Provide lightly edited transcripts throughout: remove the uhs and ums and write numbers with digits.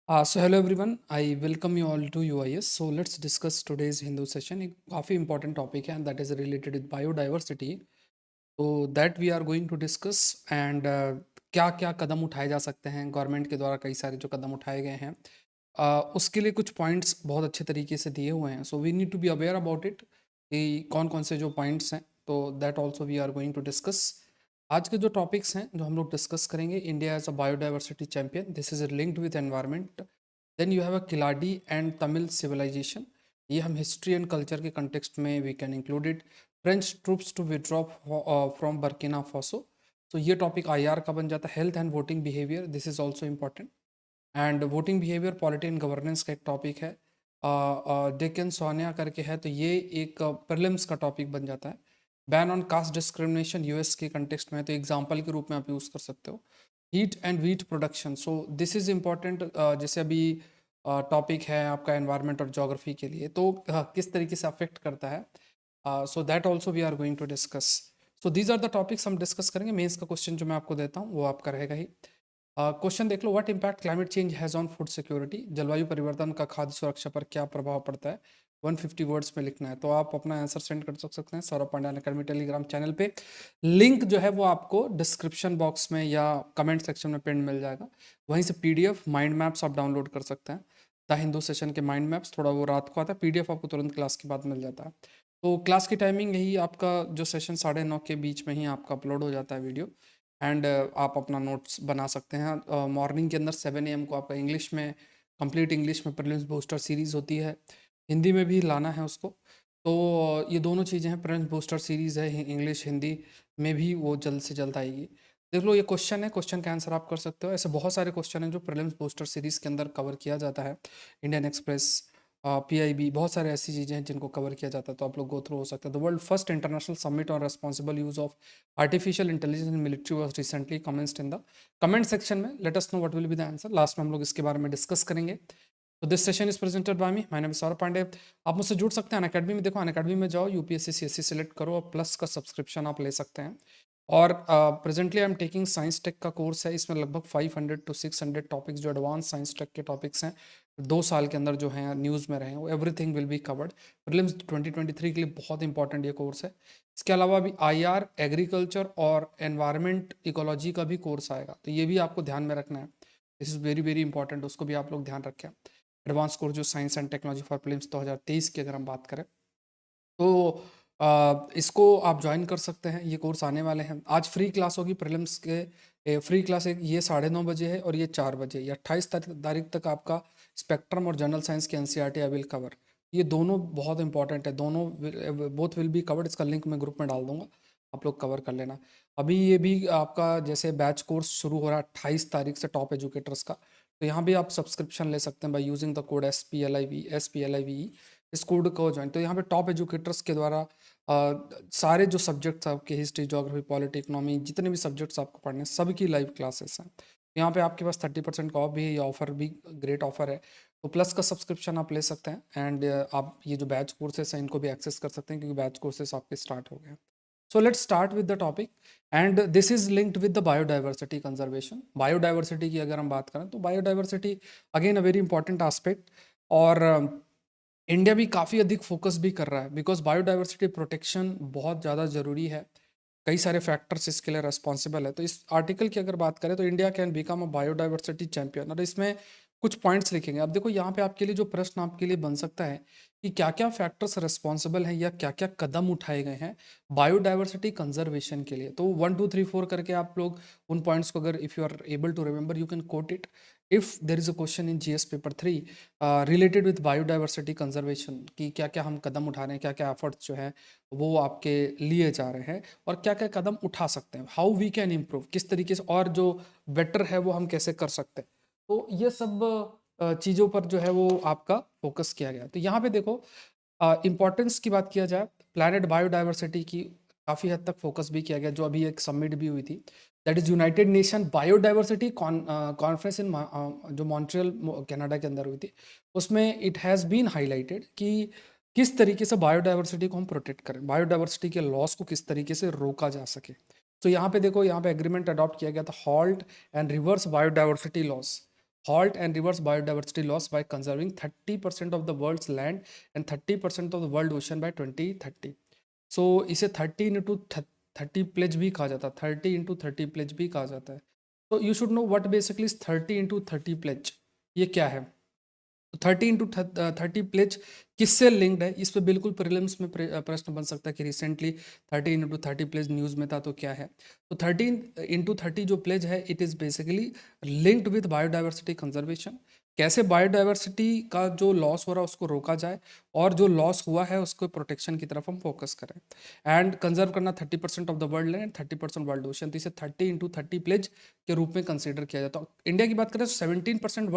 So hello everyone, I welcome you all to UIS. So let's discuss today's Hindu session. एक काफ़ी important topic है and that is related with biodiversity. So that we are going to discuss and क्या क्या कदम उठाए जा सकते हैं government के द्वारा कई सारे जो कदम उठाए गए हैं उसके लिए कुछ पॉइंट्स बहुत अच्छे तरीके से दिए हुए हैं. So we need to be aware about it कि कौन कौन से जो पॉइंट्स हैं. तो that also we are going to discuss. आज के जो टॉपिक्स हैं जो हम लोग डिस्कस करेंगे, India as a biodiversity champion, this is linked with environment. Then you have a Keeladi and Tamil civilisation. ये हम हिस्ट्री एंड कल्चर के कंटेक्स्ट में we can include it. French troops to withdraw from Burkina Faso. तो ये topic IR का बन जाता है. Health and voting behaviour, this is also important. And voting behaviour, polity and governance का एक टॉपिक है. डेक्कन सोनिया करके है, तो ये एक प्रीलिम्स का टॉपिक बन जाता है. Ban on caste discrimination US के कंटेक्स्ट में है, तो एग्जाम्पल के रूप में आप यूज़ कर सकते हो. Heat and wheat production, so this is important. जैसे अभी टॉपिक है आपका एनवायरनमेंट और जोग्राफी के लिए, तो किस तरीके से अफेक्ट करता है. So that also we are going to discuss. So these are the topics हम डिस्कस करेंगे. मेंस का क्वेश्चन जो मैं आपको देता हूँ वो आपका रहेगा ही. क्वेश्चन देख लो, what impact climate change has on food security. जलवायु परिवर्तन का खाद्य सुरक्षा पर क्या प्रभाव पड़ता है. 150 वर्ड्स में लिखना है. तो आप अपना आंसर सेंड कर सकते हैं Saurabh Pandya academy Telegram channel पे. लिंक जो है वो आपको डिस्क्रिप्शन बॉक्स में या कमेंट सेक्शन में पिन मिल जाएगा. वहीं से पीडीएफ माइंड मैप्स आप डाउनलोड कर सकते हैं. द हिंदू सेशन के माइंड मैप्स थोड़ा वो रात को आता है, पीडीएफ आपको तुरंत क्लास के बाद मिल जाता है. तो क्लास की टाइमिंग यही, आपका जो सेशन 9:30 के बीच में ही आपका अपलोड हो जाता है वीडियो. एंड आप अपना नोट्स बना सकते हैं. मॉर्निंग के अंदर 7 AM को आपका इंग्लिश में, कंप्लीट इंग्लिश में प्रीलिम्स बूस्टर सीरीज़ होती है. हिंदी में भी लाना है उसको. तो ये दोनों चीज़ें हैं. प्रीलिम्स बूस्टर सीरीज़ है इंग्लिश हिंदी में भी, वो जल्द से जल्द आएगी. देख लो, ये क्वेश्चन है, क्वेश्चन का आंसर आप कर सकते हो. ऐसे बहुत सारे क्वेश्चन हैं जो प्रीलिम्स बूस्टर सीरीज़ के अंदर कवर किया जाता है. इंडियन एक्सप्रेस, पीआईबी, बहुत सारे ऐसी चीज़ें हैं जिनको कवर किया जाता है, तो आप लोग गो थ्रू हो सकते हैं. The world first international summit on responsible use of artificial intelligence in military was recently commenced in the. Comment section में let us know what will be the answer. Last में हम लोग इसके बारे में डिस्कस करेंगे. तो this session is presented by me, my name is Saurabh Pandey. आप मुझसे जुड़ सकते हैं अनअकैडमी में. देखो, अनअकैडमी में जाओ, यूपीएससी सीएससी सेलेक्ट करो और प्लस का सब्सक्रिप्शन आप ले सकते हैं. और presently I am taking science tech का कोर्स है. इसमें लगभग 500 to 600 टॉपिक्स जो एडवांस साइंस टेक के टॉपिक्स हैं, 2 साल के अंदर जो हैं न्यूज़ में रहे हैं, वो everything will be covered. Prelims 2023 के लिए बहुत इंपॉर्टेंट ये कोर्स है. इसके अलावा भी आईआर, एग्रीकल्चर और एनवायरनमेंट इकोलॉजी का भी कोर्स आएगा, तो ये भी आपको ध्यान में रखना है. This is very very important, उसको भी आप लोग ध्यान रखें. एडवांस कोर्स जो science and technology for prelims 2023 की अगर हम बात करें, तो इसको आप ज्वाइन कर सकते हैं. ये कोर्स आने वाले हैं. आज फ्री क्लास होगी प्रीलिम्स के. फ्री क्लास एक ये 9:30 बजे है और ये 4 बजे. ये 28 तारीख तक आपका स्पेक्ट्रम और जनरल साइंस के एनसीईआरटी आई विल कवर. ये दोनों बहुत इंपॉर्टेंट है. दोनों बोथ विल बी कवर्ड. इसका लिंक मैं ग्रुप में डाल दूंगा, आप लोग कवर कर लेना. अभी ये भी आपका जैसे बैच कोर्स शुरू हो रहा है 28 तारीख से, टॉप एजुकेटर्स का. तो यहाँ भी आप सब्सक्रिप्शन ले सकते हैं by using the code SPLIV. इस कोड को ज्वाइन, तो यहाँ पे टॉप एजुकेटर्स के द्वारा सारे जो सब्जेक्ट्स आपके, हिस्ट्री, ज्योग्राफी, पॉलिटी, इकोनॉमी, जितने भी सब्जेक्ट्स आपको पढ़ने हैं, सबकी लाइव क्लासेस हैं. यहाँ पे आपके पास 30% का ऑफ भी है. ये ऑफर भी ग्रेट ऑफर है. तो प्लस का सब्सक्रिप्शन आप ले सकते हैं. एंड आप ये जो बैच कोर्सेस हैं इनको भी एक्सेस कर सकते हैं, क्योंकि बैच कोर्सेस आपके स्टार्ट हो गए हैं. So let's start with the topic. And this is linked with the biodiversity conservation. Biodiversity की अगर हम बात करें, तो biodiversity again a very important aspect. और इंडिया भी काफ़ी अधिक फोकस भी कर रहा है, बिकॉज बायोडाइवर्सिटी प्रोटेक्शन बहुत ज़्यादा ज़रूरी है. कई सारे फैक्टर्स इसके लिए रेस्पॉन्सिबल है. तो इस आर्टिकल की अगर बात करें, तो India can become a biodiversity champion. और इसमें कुछ पॉइंट्स लिखेंगे. अब देखो, यहाँ पे आपके लिए जो प्रश्न आपके लिए बन सकता है कि क्या क्या फैक्टर्स रेस्पॉन्सिबल हैं या क्या क्या कदम उठाए गए हैं बायोडाइवर्सिटी कंजर्वेशन के लिए. तो 1 2 3 4 करके आप लोग उन पॉइंट्स को, अगर if you are able to remember, you can quote it. If there is a question in GS paper 3 related with biodiversity conservation, कि क्या क्या हम कदम उठा रहे हैं, क्या क्या एफर्ट्स जो है वो आपके लिए जा रहे हैं, और क्या क्या कदम उठा सकते हैं, हाउ वी कैन इम्प्रूव, किस तरीके से और जो बेटर है वो हम कैसे कर सकते हैं. तो ये सब चीज़ों पर जो है वो आपका फोकस किया गया. तो यहाँ पे देखो, इम्पोर्टेंस की बात किया जाए, प्लैनेट बायोडाइवर्सिटी की काफ़ी हद तक फोकस भी किया गया. जो अभी एक समिट भी हुई थी, that is United nation biodiversity conference in जो मॉन्ट्रियल कनाडा के अंदर हुई थी. उसमें इट हैज़ बीन हाईलाइटेड कि किस तरीके से बायोडाइवर्सिटी को हम प्रोटेक्ट करें, बायोडाइवर्सिटी के लॉस को किस तरीके से रोका जा सके. तो यहाँ पे देखो, यहाँ पे एग्रीमेंट अडॉप्ट किया गया था, halt and reverse biodiversity loss. halt and reverse biodiversity loss by conserving 30% of the world's land and 30% of the world ocean by 2030. सो इसे 30 प्लेज भी कहा जाता है, 30 × 30 प्लेज भी कहा जाता है। तो you should know what basically is 30 × 30 pledge, ये क्या है। 30 × 30 प्लेज किससे लिंक्ड है, इस पे बिल्कुल प्रीलिम्स में प्रश्न बन सकता है कि रिसेंटली 30 × 30 प्लेज न्यूज़ में था, तो क्या है। तो 30 × 30 जो प्लेज है it is basically linked with biodiversity conservation. कैसे बायोडाइवर्सिटी का जो लॉस हो रहा है उसको रोका जाए और जो लॉस हुआ है उसको प्रोटेक्शन की तरफ हम फोकस करें एंड कंजर्व करना 30% of the world land, 30% world ocean. तो इसे 30 × 30 प्लेज के रूप में कंसिडर किया जाता है। इंडिया की बात करें तो 17%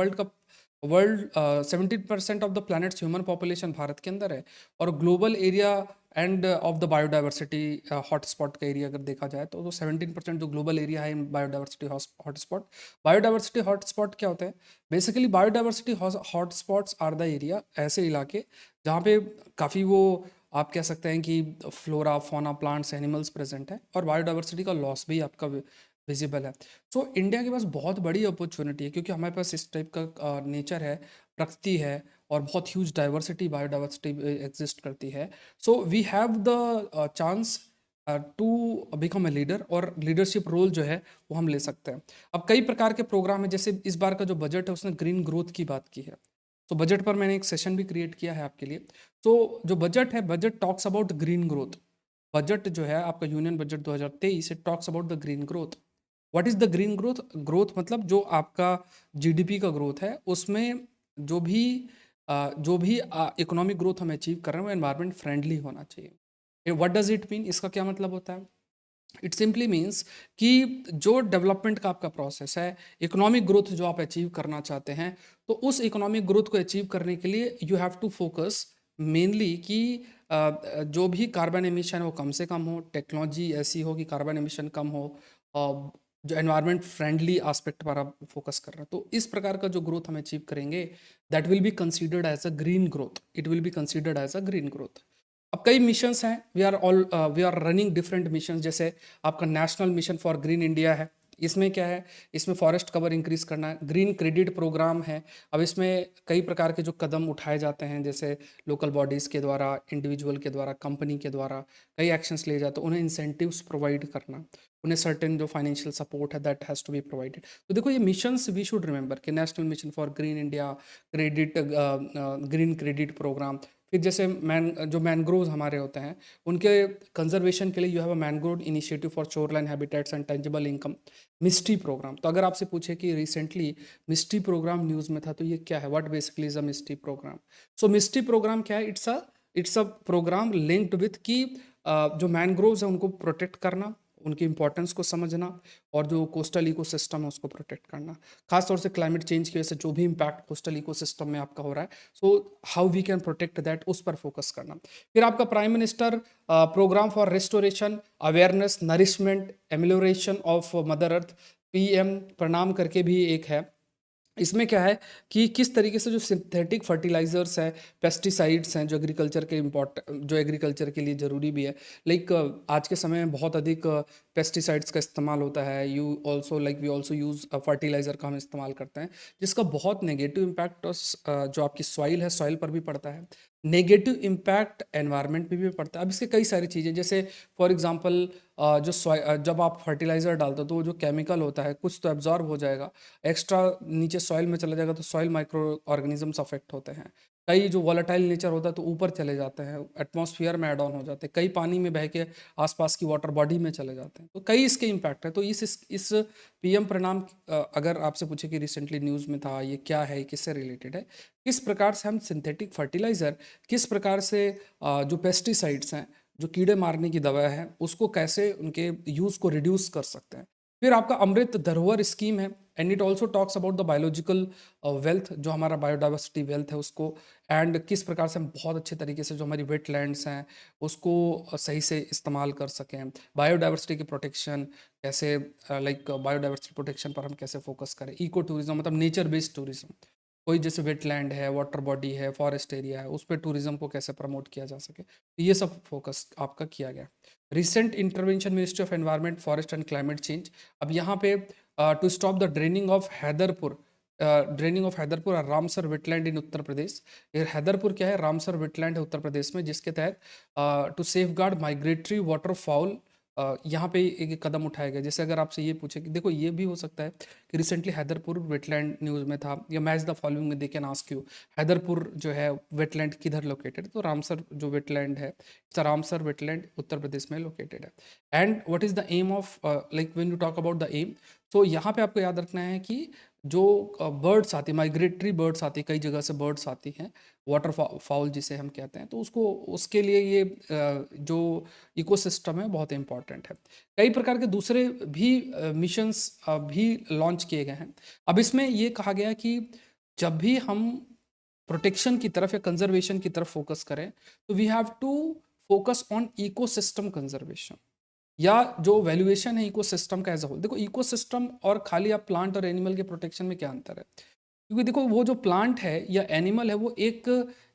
world 17% of the planet's human population Bharat के अंदर है और global area and of the biodiversity hotspot का एरिया अगर देखा जाए तो 17% जो ग्लोबल एरिया है बायोडाइवर्सिटी हॉटस्पॉट। बायोडाइवर्सिटी हॉटस्पॉट क्या होता है, basically biodiversity hotspots are the area, ऐसे इलाके जहाँ पे काफ़ी वो आप कह सकते हैं कि flora fauna plants animals present है और बायोडाइवर्सिटी का लॉस भी आपका विजिबल है। सो इंडिया के पास बहुत बड़ी अपॉर्चुनिटी है क्योंकि हमारे पास इस टाइप का नेचर है, प्रकृति है और बहुत ह्यूज डाइवर्सिटी बायोडाइवर्सिटी एग्जिस्ट करती है। So we have the chance to become a leader और लीडरशिप रोल जो है वो हम ले सकते हैं। अब कई प्रकार के प्रोग्राम है, जैसे इस बार का जो बजट है उसने ग्रीन ग्रोथ की बात की है। तो बजट पर मैंने एक सेशन भी क्रिएट किया है आपके लिए। तो जो बजट है, budget talks about green growth. Budget जो है आपका union budget 2023 it talks about the green growth. What is the green growth? Growth मतलब जो आपका जीडीपी का ग्रोथ है उसमें जो भी इकोनॉमिक ग्रोथ हम अचीव कर रहे हैं वो एनवायरमेंट फ्रेंडली होना चाहिए। What does it mean? इसका क्या मतलब होता है? इट सिंपली मीन्स कि जो डेवलपमेंट का आपका प्रोसेस है, इकोनॉमिक ग्रोथ जो आप अचीव करना चाहते हैं, तो उस इकोनॉमिक ग्रोथ को अचीव करने के लिए you have to focus mainly कि जो भी कार्बन एमिशन है वो कम से कम हो, टेक्नोलॉजी ऐसी हो कि कार्बन एमिशन कम हो, जो एनवायरनमेंट फ्रेंडली एस्पेक्ट पर आप फोकस कर रहे हैं। तो इस प्रकार का जो ग्रोथ हम अचीव करेंगे that will be considered as a green growth, it will be considered as a green growth. अब कई मिशंस हैं, we are running different missions, जैसे आपका national mission for green India है। इसमें क्या है, इसमें फॉरेस्ट कवर इंक्रीज करना है, ग्रीन क्रेडिट प्रोग्राम है। अब इसमें कई प्रकार के जो कदम उठाए जाते हैं, जैसे लोकल बॉडीज़ के द्वारा, इंडिविजुअल के द्वारा, कंपनी के द्वारा कई एक्शंस लिए जाते हैं, उन्हें इंसेंटिव्स प्रोवाइड करना, उन्हें सर्टेन जो फाइनेंशियल सपोर्ट है that has to be provided. तो देखो ये मिशंस वी शुड रिमेंबर कि national mission for green India, credit green credit programme. फिर जैसे जो मैनग्रोव हमारे होते हैं उनके कंजर्वेशन के लिए you have a mangrove initiative for shoreline habitats and tangible income, MISHTI programme. तो अगर आपसे पूछे कि रिसेंटली मिस्टी प्रोग्राम न्यूज़ में था तो ये क्या है, what basically is a MISHTI programme. So MISHTI programme क्या है, it's a programme linked with कि जो मैनग्रोव्स हैं उनको प्रोटेक्ट करना, उनकी इंपॉर्टेंस को समझना और जो कोस्टल इकोसिस्टम है उसको प्रोटेक्ट करना। खास तौर से क्लाइमेट चेंज की वजह से जो भी इम्पैक्ट कोस्टल इकोसिस्टम में आपका हो रहा है, so how we can protect that, उस पर फोकस करना। फिर आपका prime minister programme for restoration awareness nourishment amelioration of mother earth, PM PRANAM करके भी एक है। इसमें क्या है कि किस तरीके से जो सिंथेटिक फर्टिलाइजर्स हैं, पेस्टिसाइड्स हैं, जो एग्रीकल्चर के लिए ज़रूरी भी है, लाइक आज के समय में बहुत अधिक पेस्टिसाइड्स का इस्तेमाल होता है। वी ऑल्सो यूज़ फर्टिलाइज़र का हम इस्तेमाल करते हैं, जिसका बहुत नेगेटिव इम्पैक्ट जो आपकी सॉइल है, सॉइल पर भी पड़ता है, नेगेटिव इम्पैक्ट एनवायरनमेंट पे भी पड़ता है। अब इसके कई सारी चीज़ें, जैसे फॉर एग्जांपल जब आप फर्टिलाइज़र डालते हो तो वो जो केमिकल होता है कुछ तो एब्जॉर्ब हो जाएगा, एक्स्ट्रा नीचे सॉइल में चला जाएगा तो सॉइल माइक्रो ऑर्गेनिजम्स अफेक्ट होते हैं। कई जो वॉलेटाइल नेचर होता है तो ऊपर चले जाते हैं, एटमॉस्फेयर में ऐड ऑन हो जाते हैं, कई पानी में बह के आसपास की वाटर बॉडी में चले जाते हैं, तो कई इसके इम्पैक्ट है। तो इस पीएम प्रणाम अगर आपसे पूछे कि रिसेंटली न्यूज़ में था ये क्या है, किससे रिलेटेड है, किस प्रकार से हम सिंथेटिक फर्टिलाइज़र, किस प्रकार से जो पेस्टिसाइड्स हैं, जो कीड़े मारने की दवा है, उसको कैसे उनके यूज़ को रिड्यूस कर सकते हैं। फिर आपका अमृत धरोहर स्कीम है and it also talks about the biological wealth, जो हमारा बायोडाइवर्सिटी वेल्थ है उसको, एंड किस प्रकार से हम बहुत अच्छे तरीके से जो हमारी वेटलैंड्स हैं उसको सही से इस्तेमाल कर सकें। बायोडाइवर्सिटी की प्रोटेक्शन कैसे, लाइक बायोडाइवर्सिटी प्रोटेक्शन पर हम कैसे फोकस करें। इको टूरिज्म मतलब नेचर बेस्ड टूरिज्म, कोई जैसे वेटलैंड है, वाटर बॉडी है, फॉरेस्ट एरिया है, उस पर टूरिज्म को कैसे प्रमोट किया जा सके, तो ये सब फोकस आपका किया गया। Recent intervention ministry of environment forest and climate change, अब यहाँ पे to stop the draining of Haiderpur draining of Haiderpur और रामसर वेटलैंड इन उत्तर प्रदेश। ये हैदरपुर क्या है, रामसर वेटलैंड है उत्तर प्रदेश में, जिसके तहत to safeguard migratory water fowl यहाँ पे एक कदम उठाया गया। जैसे अगर आपसे ये पूछे कि देखो, ये भी हो सकता है कि रिसेंटली हैदरपुर वेटलैंड न्यूज़ में था, या मैच द फॉलोइंग में they can ask you Haiderpur जो है वेटलैंड किधर लोकेटेड, तो रामसर जो वेटलैंड है, रामसर वेटलैंड उत्तर प्रदेश में लोकेटेड है। And what is the aim of, like when you talk about the aim, तो यहाँ पे आपको याद रखना है कि जो बर्ड्स आती, माइग्रेटरी बर्ड्स आती, कई जगह से बर्ड्स आती हैं, वाटर फाउल जिसे हम कहते हैं, तो उसको, उसके लिए ये जो इकोसिस्टम है बहुत इंपॉर्टेंट है। कई प्रकार के दूसरे भी मिशंस भी लॉन्च किए गए हैं। अब इसमें ये कहा गया कि जब भी हम प्रोटेक्शन की तरफ या कंजर्वेशन की तरफ फोकस करें, तो we have to focus on ecosystem conservation, या जो वैल्यूएशन है इकोसिस्टम का एज अ होल। देखो, इकोसिस्टम और खाली आप प्लांट और एनिमल के प्रोटेक्शन में क्या अंतर है, क्योंकि देखो वो जो प्लांट है या एनिमल है वो एक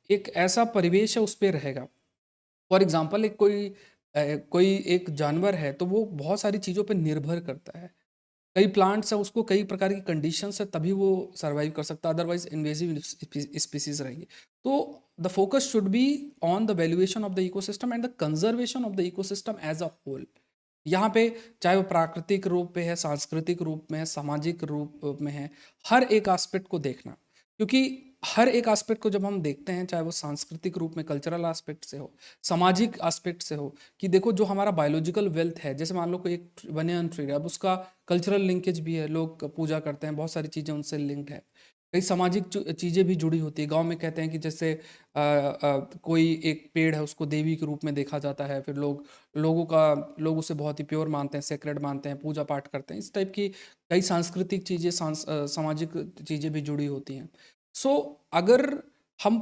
एक ऐसा परिवेश है, उस पर रहेगा। फॉर एग्जाम्पल, कोई एक जानवर है तो वो बहुत सारी चीज़ों पर निर्भर करता है। कई प्लांट्स हैं, उसको कई प्रकार की कंडीशंस है तभी वो सर्वाइव कर सकता है, अदरवाइज इन्वेजिव स्पीसीज रहेंगी। तो the focus should be on the valuation of the ecosystem and the conservation of the ecosystem as a whole. यहाँ पे चाहे वो प्राकृतिक रूप पे है, सांस्कृतिक रूप में है, सामाजिक रूप में है, हर एक एस्पेक्ट को देखना। क्योंकि हर एक एस्पेक्ट को जब हम देखते हैं, चाहे वो सांस्कृतिक रूप में कल्चरल एस्पेक्ट से हो, सामाजिक एस्पेक्ट से हो, कि देखो जो हमारा बायोलॉजिकल वेल्थ है, जैसे मान लो कोई एक बनियान ट्री है, अब उसका कल्चरल लिंकेज भी है, लोग पूजा करते हैं, बहुत सारी चीज़ें उनसे लिंक्ड है। कई सामाजिक चीज़ें भी जुड़ी होती है। गांव में कहते हैं कि जैसे कोई एक पेड़ है, उसको देवी के रूप में देखा जाता है, फिर लोग उसे बहुत ही प्योर मानते हैं, सेक्रेड मानते हैं, पूजा पाठ करते हैं। इस टाइप की कई सांस्कृतिक चीज़ें, सामाजिक चीज़ें भी जुड़ी होती हैं। सो अगर हम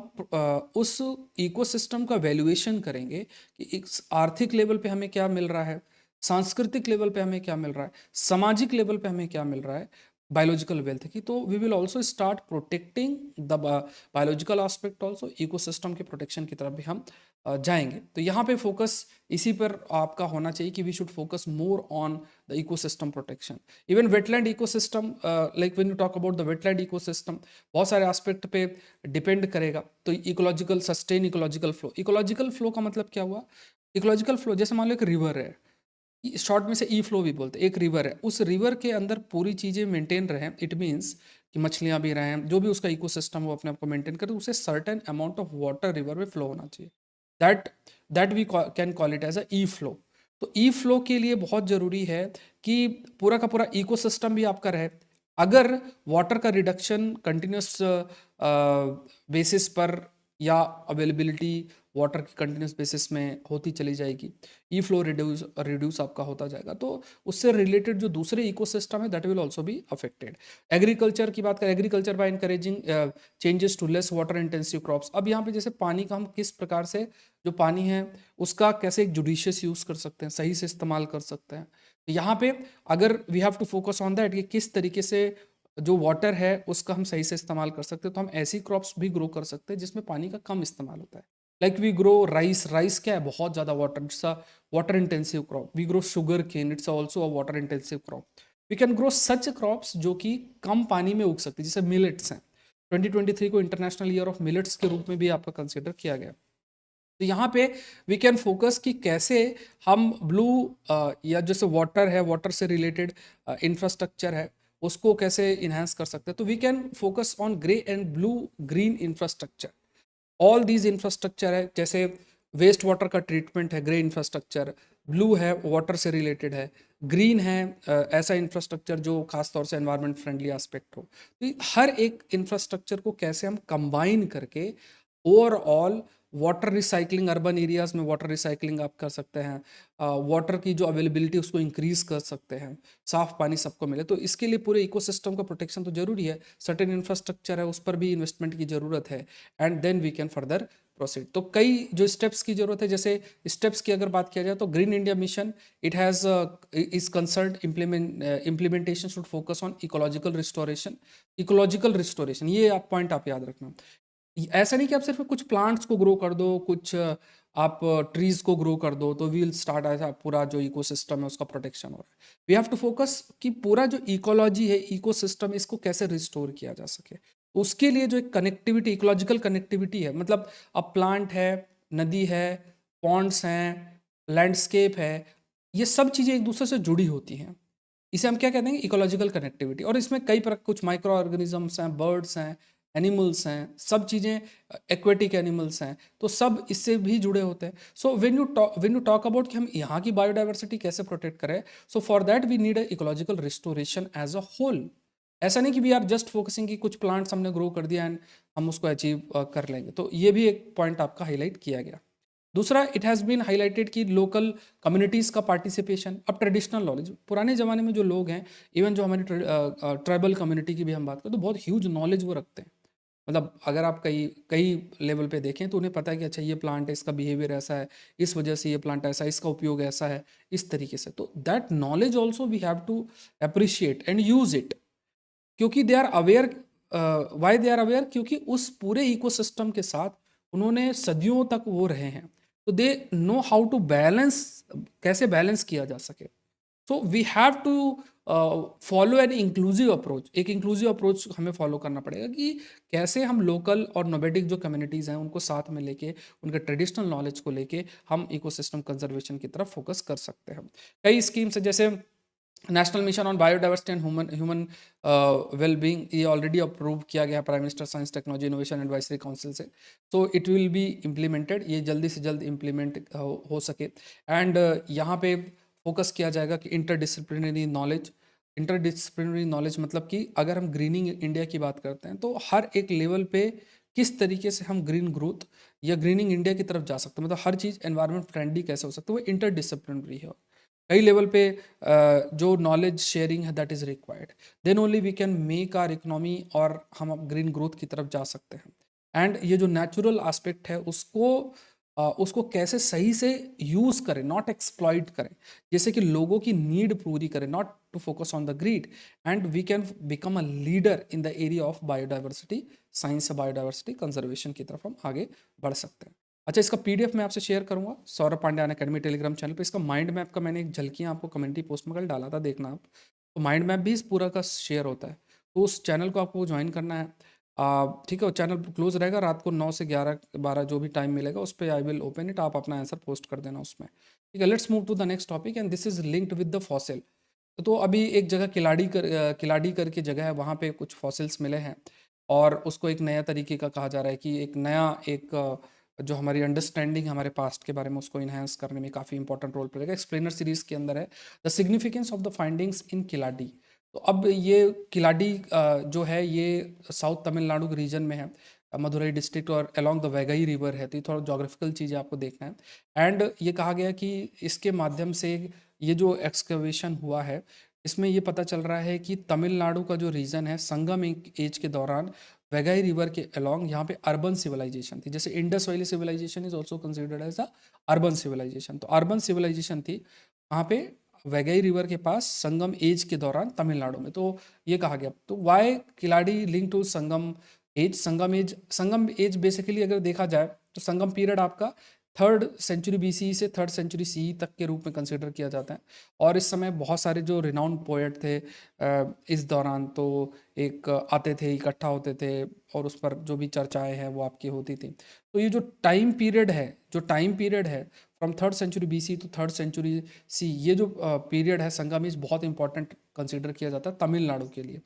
उस इकोसिस्टम का वैल्यूएशन करेंगे कि एक आर्थिक लेवल पे हमें क्या मिल रहा है, सांस्कृतिक लेवल पे हमें क्या मिल रहा है, सामाजिक लेवल पे हमें क्या मिल रहा है, बायोलॉजिकल वेल्थ की, तो we will also start protecting the biological aspect also, ecosystem के प्रोटेक्शन की तरफ भी हम जाएंगे। तो यहाँ पे फोकस इसी पर आपका होना चाहिए कि we should focus more on the ecosystem protection. Even wetland ecosystem, like when you talk about the wetland ecosystem, बहुत सारे एस्पेक्ट पे डिपेंड करेगा। तो इकोलॉजिकल सस्टेन, इकोलॉजिकल फ्लो का मतलब क्या हुआ, इकोलॉजिकल फ्लो जैसे मान लो एक रिवर है, शॉर्ट में से ई फ्लो भी बोलते हैं, एक रिवर है, उस रिवर के अंदर पूरी चीज़ें मेंटेन रहें, इट मीन्स कि मछलियाँ भी रहें, जो भी उसका इकोसिस्टम वो अपने आप को मेंटेन करे, उसे certain amount of water river में फ्लो होना चाहिए। That that we can call it as a E flow. तो ई फ्लो के लिए बहुत ज़रूरी है कि पूरा का पूरा इकोसिस्टम भी आपका रहे। अगर वाटर का रिडक्शन कंटिन्यूस बेसिस पर या अवेलेबिलिटी वाटर की कंटिन्यूस बेसिस में होती चली जाएगी, ई फ्लो रिड्यूस रिड्यूस आपका होता जाएगा, तो उससे रिलेटेड जो दूसरे इकोसिस्टम है that will also be affected. Agriculture की बात करें, agriculture by encouraging changes to less water intensive crops. अब यहाँ पे जैसे पानी का हम किस प्रकार से, जो पानी है उसका कैसे एक जुडिशियस यूज़ कर सकते हैं, सही से इस्तेमाल कर सकते हैं। तो यहाँ पे अगर we have to focus on that कि किस तरीके से जो वाटर है उसका हम सही से इस्तेमाल कर सकते हैं, तो हम ऐसी क्रॉप्स भी ग्रो कर सकते हैं जिसमें पानी का कम इस्तेमाल होता है। Like we grow rice, rice क्या है, बहुत ज़्यादा water, it's a water intensive crop. We grow sugarcane, it's also a water intensive crop. We can grow such crops जो कि कम पानी में उग सकती है, जैसे मिलेट्स हैं। 2023 को इंटरनेशनल ईयर ऑफ मिलेट्स के रूप में भी आपका कंसिडर किया गया। तो यहाँ पे वी कैन फोकस कि कैसे हम ब्लू या जैसे वाटर है, वाटर से रिलेटेड इंफ्रास्ट्रक्चर है, उसको कैसे इन्हांस कर सकते हैं। तो we can focus on grey and blue green infrastructure. All these infrastructure है, जैसे वेस्ट वाटर का ट्रीटमेंट है, ग्रे इंफ्रास्ट्रक्चर। ब्लू है, वाटर से रिलेटेड है। ग्रीन है, ऐसा इंफ्रास्ट्रक्चर जो खासतौर से एनवायरमेंट फ्रेंडली एस्पेक्ट हो। तो हर एक इंफ्रास्ट्रक्चर को कैसे हम कंबाइन करके overall water recycling, urban areas में वाटर रिसाइकलिंग आप कर सकते हैं, वाटर की जो अवेलेबिलिटी उसको इंक्रीज कर सकते हैं, साफ पानी सबको मिले। तो इसके लिए पूरे इकोसिस्टम का प्रोटेक्शन तो जरूरी है, सर्टेन इंफ्रास्ट्रक्चर है उस पर भी इन्वेस्टमेंट की जरूरत है, and then we can further proceed. तो कई जो स्टेप्स की जरूरत है, जैसे स्टेप्स की अगर बात किया जाए तो green India mission it has is concern implementation should focus on ecological restoration. Ecological restoration, ये आप पॉइंट आप याद रखना। ऐसा नहीं कि आप सिर्फ कुछ प्लांट्स को ग्रो कर दो, कुछ आप ट्रीज को ग्रो कर दो तो वील स्टार्ट, ऐसा पूरा जो इकोसिस्टम है उसका प्रोटेक्शन हो रहा है। वी हैव टू फोकस कि पूरा जो इकोलॉजी है, इकोसिस्टम, इसको कैसे रिस्टोर किया जा सके। उसके लिए जो एक कनेक्टिविटी, इकोलॉजिकल कनेक्टिविटी है, मतलब अब प्लांट है, नदी है, पॉन्ड्स हैं, लैंडस्केप है, ये सब चीज़ें एक दूसरे से जुड़ी होती हैं। इसे हम क्या कहते हैं, इकोलॉजिकल कनेक्टिविटी। और इसमें कई प्रकार, कुछ माइक्रो ऑर्गेनिजम्स हैं, बर्ड्स हैं, एनिमल्स हैं, सब चीज़ें, एक्वेटिक एनिमल्स हैं, तो सब इससे भी जुड़े होते हैं। So when you talk about कि हम यहाँ की बायोडाइवर्सिटी कैसे प्रोटेक्ट करें, so for that we need a ecological restoration as a whole. ऐसा नहीं कि वी आर जस्ट फोकसिंग कि कुछ प्लांट्स हमने ग्रो कर दिया एंड हम उसको अचीव कर लेंगे। तो ये भी एक पॉइंट आपका हाईलाइट किया गया। दूसरा, इट हैज़ बीन हाईलाइटेड कि लोकल कम्युनिटीज़ का पार्टिसिपेशन। अब ट्रेडिशनल नॉलेज, पुराने ज़माने में जो लोग हैं, इवन जो हमारी ट्राइबल कम्युनिटी की भी हम बात करें तो बहुत ह्यूज नॉलेज वो रखते हैं। मतलब अगर आप कई कई लेवल पे देखें तो उन्हें पता है कि अच्छा ये प्लांट है, इसका बिहेवियर ऐसा है, इस वजह से ये प्लांट ऐसा है, इसका उपयोग ऐसा है, इस तरीके से। तो that knowledge also we have to appreciate and use it, क्योंकि they are aware. Why they are aware? क्योंकि उस पूरे इकोसिस्टम के साथ उन्होंने सदियों तक वो रहे हैं, तो they know how to balance, कैसे बैलेंस किया जा सके। So we have to follow an inclusive approach. एक इंक्लूसिव अप्रोच हमें फॉलो करना पड़ेगा कि कैसे हम लोकल और नोबेडिक जो कम्युनिटीज़ हैं उनको साथ में लेके, उनके ट्रेडिशनल नॉलेज को लेके हम इकोसिस्टम कंजर्वेशन की तरफ फोकस कर सकते हैं। कई स्कीम्स है, जैसे national mission on biodiversity and human well being, ये ऑलरेडी अप्रूव किया गया prime minister science technology innovation advisory council से। तो इट विल बी इम्प्लीमेंटेड, ये जल्दी से जल्द इम्प्लीमेंट हो सके। एंड यहाँ पे फोकस किया जाएगा कि इंटरडिसिप्लिनरी नॉलेज। इंटरडिसिप्लिनरी नॉलेज मतलब कि अगर हम ग्रीनिंग इंडिया की बात करते हैं तो हर एक लेवल पे किस तरीके से हम ग्रीन ग्रोथ या ग्रीनिंग इंडिया की तरफ जा सकते हैं, मतलब हर चीज़ एनवायरमेंट फ्रेंडली कैसे हो सकता है, वो इंटरडिसिप्लिनरी है। कई लेवल पे जो नॉलेज शेयरिंग है that is required, then only we can make our economy, और हम अब ग्रीन ग्रोथ की तरफ जा सकते हैं। एंड ये जो नेचुरल एस्पेक्ट है उसको कैसे सही से यूज़ करें, नॉट एक्सप्लॉइट करें, जैसे कि लोगों की नीड पूरी करें, not to focus on the greed. And we can become a leader in the area of biodiversity science, biodiversity conservation की तरफ हम आगे बढ़ सकते हैं। अच्छा, इसका पीडीएफ मैं आपसे शेयर करूंगा Saurabh Pandya academy Telegram channel पे। इसका माइंड मैप का मैंने एक झलकियां आपको कम्युनिटी पोस्ट में कल डाला था, देखना आप। तो माइंड मैप भी इस पूरा का शेयर होता है, तो उस चैनल को आपको ज्वाइन करना है। ठीक है, वो चैनल क्लोज रहेगा रात को 9 से 11-12 जो भी टाइम मिलेगा उस पर आई विल ओपन इट, आप अपना आंसर पोस्ट कर देना उसमें। ठीक है, let's move to the next topic and this is linked with the fossil. तो अभी एक जगह किलाड़ी करके जगह है, वहाँ पे कुछ फॉसिल्स मिले हैं और उसको एक नया तरीके का कहा जा रहा है कि एक नया एक जो हमारी अंडरस्टैंडिंग हमारे पास्ट के बारे में उसको इन्हांस करने में काफ़ी इंपॉर्टेंट रोल प्ले करेगा। एक्सप्लेनर सीरीज के अंदर है the significance of the findings in Keeladi. तो अब ये किलाडी जो है ये साउथ तमिलनाडु के रीजन में है, मदुरई डिस्ट्रिक्ट और अलोंग द वैगई रिवर है। तो ये थोड़ा जोग्राफिकल चीज़ आपको देखना है। एंड ये कहा गया कि इसके माध्यम से ये जो एक्सकवेशन हुआ है इसमें ये पता चल रहा है कि तमिलनाडु का जो रीजन है, संगम एज के दौरान वैगई रिवर के अलोंग यहाँ पे अर्बन सिविलाइजेशन थी। जैसे Indus valley civilisation is also considered as a urban civilisation. तो अर्बन सिविलाइजेशन थी वहाँ पे वैगई रिवर के पास संगम एज के दौरान तमिलनाडु में। तो ये कहा गया, तो why Keeladi link to Sangam age. Sangam age basically अगर देखा जाए तो संगम पीरियड आपका 3rd सेंचुरी BC से 3rd सेंचुरी CE तक के रूप में कंसिडर किया जाता है। और इस समय बहुत सारे जो रिनाउंड पोएट थे इस दौरान, तो एक आते थे, इकट्ठा होते थे और उस पर जो भी चर्चाएं हैं वो आपकी होती थी। तो ये जो टाइम पीरियड है फ्रॉम 3rd century BC to 3rd century CE, ये जो पीरियड है संगमिज, बहुत इंपॉर्टेंट कंसिडर किया जाता है तमिलनाडु के लिए।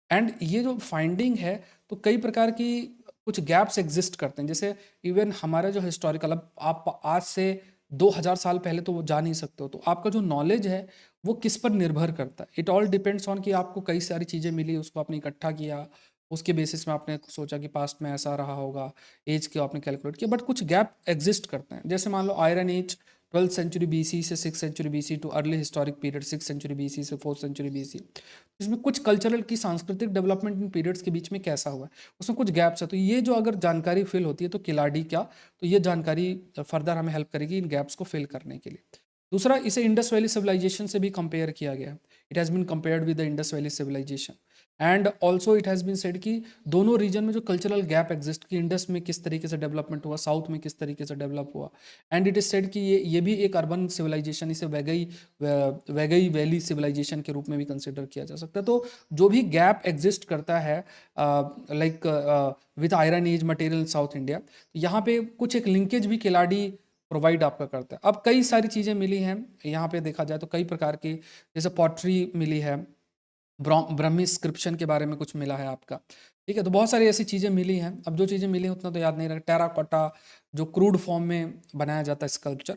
एंड ये जो फाइंडिंग है, तो कई प्रकार की कुछ गैप्स एग्जिस्ट करते हैं। जैसे इवन हमारा जो हिस्टोरिकल, अब आप आज से 2000 साल पहले तो वो जा नहीं सकते हो, तो आपका जो नॉलेज है वो किस पर निर्भर करता है। इट ऑल डिपेंड्स ऑन कि आपको कई सारी चीज़ें मिली, उसको आपने इकट्ठा किया, उसके बेसिस में आपने सोचा कि पास्ट में ऐसा रहा होगा, एज के आपने कैलकुलेट किया। बट कुछ गैप एग्जिस्ट करते हैं, जैसे मान लो iron age 12th century BC से 6th century BC to early historic period 6th century BC से 4th सेंचुरी BC। इसमें कुछ कल्चरल की सांस्कृतिक डेवलपमेंट इन पीरियड्स के बीच में कैसा हुआ है, उसमें कुछ गैप्स है। तो ये जो अगर जानकारी फिल होती है तो किलाड़ी क्या, तो ये जानकारी फर्दर हमें हेल्प करेगी इन गैप्स को फिल करने के लिए। दूसरा, इसे इंडस वैली सिविलाइजेशन से भी कंपेयर किया गया। It has been compared with the Indus valley civilisation. And also it has been said कि दोनों रीजन में जो कल्चरल गैप एग्जिस्ट कि इंडस में किस तरीके से डेवलपमेंट हुआ, साउथ में किस तरीके से डेवलप हुआ। एंड इट इज सेड कि ये भी एक अर्बन सिविलाइजेशन, इसे वैगई वैली सिविलाइजेशन के रूप में भी कंसिडर किया जा सकता है। तो जो भी गैप एग्जिस्ट करता है like with iron age material south India, यहाँ पे कुछ एक लिंकेज भी खिलाड़ी प्रोवाइड आपका करता है। अब कई सारी चीज़ें मिली हैं यहाँ पे देखा जाए तो, कई प्रकार की, जैसे पॉटरी मिली है, ब्राह्मी स्क्रिप्शन के बारे में कुछ मिला है आपका, ठीक है। तो बहुत सारी ऐसी चीज़ें मिली हैं। अब जो चीज़ें मिली हैं उतना तो याद नहीं रहा। टेराकोटा जो क्रूड फॉर्म में बनाया जाता है स्कल्पचर,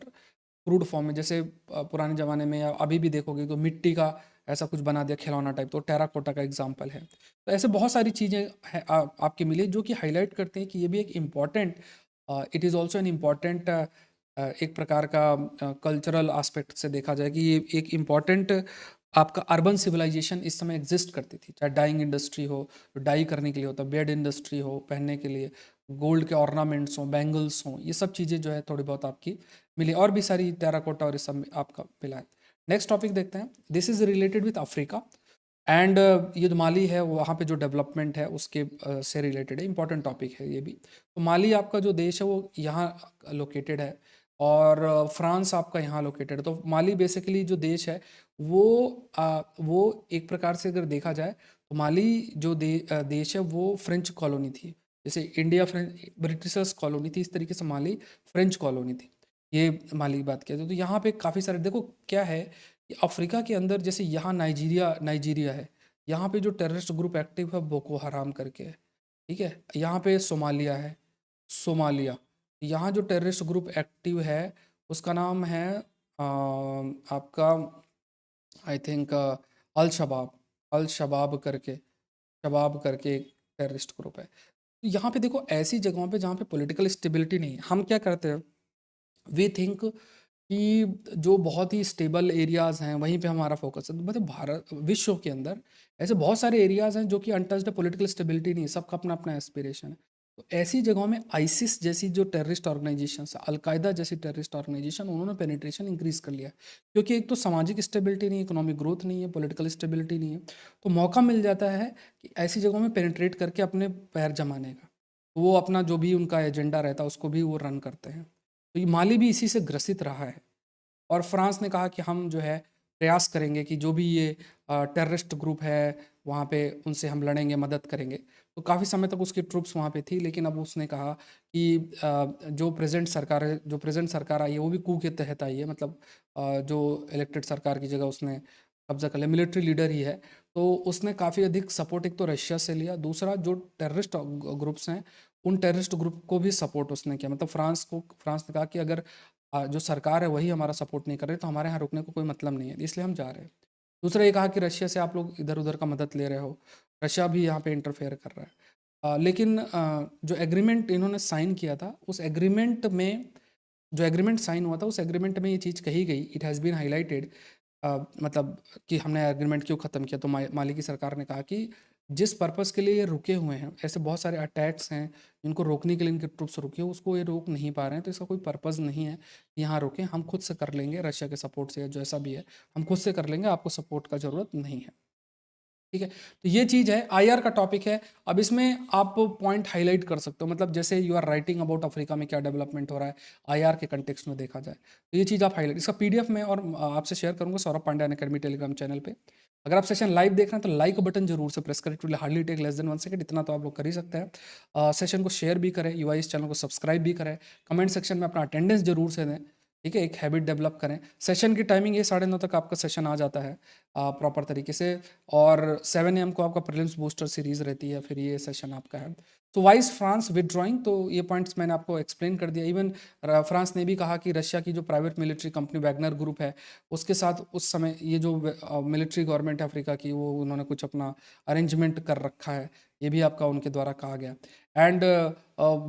क्रूड फॉर्म में, जैसे पुराने ज़माने में या अभी भी देखोगे तो मिट्टी का ऐसा कुछ बना दिया खिलौना टाइप, तो टेराकोटा का एग्जाम्पल है। तो ऐसे बहुत सारी चीज़ें हैं आपकी मिली जो कि हाईलाइट करते हैं कि ये भी एक important, it is also an important, एक प्रकार का कल्चरल एस्पेक्ट से देखा जाए कि ये एक इम्पॉर्टेंट आपका अर्बन सिविलाइजेशन इस समय एग्जिस्ट करती थी। चाहे डाइंग इंडस्ट्री हो, डाई करने के लिए होता, बेड इंडस्ट्री हो पहनने के लिए, गोल्ड के ऑर्नामेंट्स हों, बैंगल्स हों, ये सब चीज़ें जो है थोड़ी बहुत आपकी मिली। और भी सारी टेराकोटा और इस सब में आपका मिला है। नेक्स्ट टॉपिक देखते हैं। This is related with Africa and ये जो माली है वहाँ पे जो डेवलपमेंट है उसके से रिलेटेड है, इंपॉर्टेंट टॉपिक है ये भी। तो माली आपका जो देश है वो यहाँ लोकेटेड है, और फ्रांस आपका यहाँ लोकेटेड है। तो माली बेसिकली जो देश है वो एक प्रकार से अगर देखा जाए तो माली जो देश है वो फ्रेंच कॉलोनी थी। जैसे इंडिया फ्रेंच ब्रिटिशर्स कॉलोनी थी, इस तरीके से माली फ्रेंच कॉलोनी थी। ये माली की बात किया जाए तो यहाँ पे काफ़ी सारे, देखो क्या है कि अफ्रीका के अंदर, जैसे यहाँ नाइजीरिया नाइजीरिया है, यहाँ पे जो टेररिस्ट ग्रुप एक्टिव है बोको हराम करके है, ठीक है। यहाँ पे सोमालिया है, सोमालिया, यहाँ जो टेररिस्ट ग्रुप एक्टिव है उसका नाम है आपका, आई थिंक अल शबाब, अल शबाब करके, शबाब करके एक टेररिस्ट ग्रुप है। तो यहाँ पे देखो ऐसी जगहों पे जहाँ पे पॉलिटिकल स्टेबिलिटी नहीं है, हम क्या करते हैं, वी थिंक कि जो बहुत ही स्टेबल एरियाज़ हैं वहीं पे हमारा फोकस है। तो मतलब भारत विश्व के अंदर ऐसे बहुत सारे एरियाज़ हैं जो कि अनटच्ड है, पॉलिटिकल स्टेबिलिटी नहीं है, सबका अपना अपना एस्पिरेशन है। तो ऐसी जगहों में आईसिस जैसी जो टेररिस्ट ऑर्गेनाइजेशन, अलकायदा जैसी टेररिस्ट ऑर्गेनाइजेशन, उन्होंने पेनिट्रेशन इंक्रीज कर लिया है। क्योंकि एक तो सामाजिक स्टेबिलिटी नहीं है, इकोनॉमिक ग्रोथ नहीं है, पॉलिटिकल स्टेबिलिटी नहीं है, तो मौका मिल जाता है कि ऐसी जगहों में पेनिट्रेट करके अपने पैर जमाने का, तो वो अपना जो भी उनका एजेंडा रहता है उसको भी वो रन करते हैं। तो ये माली भी इसी से ग्रसित रहा है। और फ्रांस ने कहा कि हम जो है प्रयास करेंगे कि जो भी ये टेररिस्ट ग्रुप है वहाँ पे उनसे हम लड़ेंगे, मदद करेंगे। तो काफ़ी समय तक उसकी ट्रूप्स वहाँ पे थी, लेकिन अब उसने कहा कि जो प्रेजेंट सरकार है, जो प्रेजेंट सरकार आई है वो भी कू के तहत आई है, मतलब जो इलेक्टेड सरकार की जगह उसने कब्जा कर लिया, मिलिट्री लीडर ही है। तो उसने काफ़ी अधिक सपोर्ट एक तो रशिया से लिया, दूसरा जो टेररिस्ट ग्रुप्स हैं उन टेररिस्ट ग्रुप को भी सपोर्ट उसने किया। मतलब फ्रांस ने कहा कि अगर जो सरकार है वही हमारा सपोर्ट नहीं कर रही तो हमारे यहाँ रुकने को कोई मतलब नहीं है, इसलिए हम जा रहे हैं। दूसरा ये कहा कि रशिया से आप लोग इधर उधर का मदद ले रहे हो, रशिया भी यहाँ पे इंटरफेयर कर रहा है। लेकिन जो एग्रीमेंट इन्होंने साइन किया था उस एग्रीमेंट में, जो एग्रीमेंट साइन हुआ था उस एग्रीमेंट में ये चीज़ कही गई, इट हैज़ बीन हाईलाइटेड, मतलब कि हमने एग्रीमेंट क्यों ख़त्म किया। तो माली की सरकार ने कहा कि जिस पर्पस के लिए ये रुके हुए हैं, ऐसे बहुत सारे अटैक्स हैं जिनको रोकने के लिए इनके ट्रुप्स रुके, उसको ये रोक नहीं पा रहे हैं, तो इसका कोई पर्पज़ नहीं है कि यहाँ रोकें, हम खुद से कर लेंगे रशिया के सपोर्ट से, या जो ऐसा भी है हम खुद से कर लेंगे, आपको सपोर्ट का ज़रूरत नहीं है, ठीक है। तो ये चीज़ है, आईआर का टॉपिक है। अब इसमें आप पॉइंट हाईलाइट कर सकते हो, मतलब जैसे you are writing about Africa में क्या डेवलपमेंट हो रहा है आईआर के कंटेक्स्ट में देखा जाए, तो ये चीज़ आप हाईलाइट, इसका पीडीएफ में और आपसे शेयर करूंगा Saurabh Pandya academy Telegram channel पे। अगर आप सेशन लाइव देख रहे हैं तो लाइक बटन जरूर से प्रेस करें, to hardly take less than 1 second, इतना तो आप लोग कर ही सकते हैं। सेशन को शेयर भी करें, यूआईएस चैनल को सब्सक्राइब भी करें, कमेंट सेक्शन में अपना अटेंडेंस जरूर से दें, ठीक है। एक हैबिट डेवलप करें। सेशन की टाइमिंग ये 9:30 तक आपका सेशन आ जाता है प्रॉपर तरीके से, और 7 AM को आपका प्रीलिम्स बूस्टर सीरीज रहती है, फिर ये सेशन आपका है। तो वाइज फ्रांस विदड्रॉइंग, तो ये पॉइंट्स मैंने आपको एक्सप्लेन कर दिया। इवन फ्रांस ने भी कहा कि रशिया की जो private military company Wagner group है उसके साथ उस समय ये जो मिलिट्री गवर्नमेंट है अफ्रीका की, वो उन्होंने कुछ अपना अरेंजमेंट कर रखा है, ये भी आपका उनके द्वारा कहा गया। एंड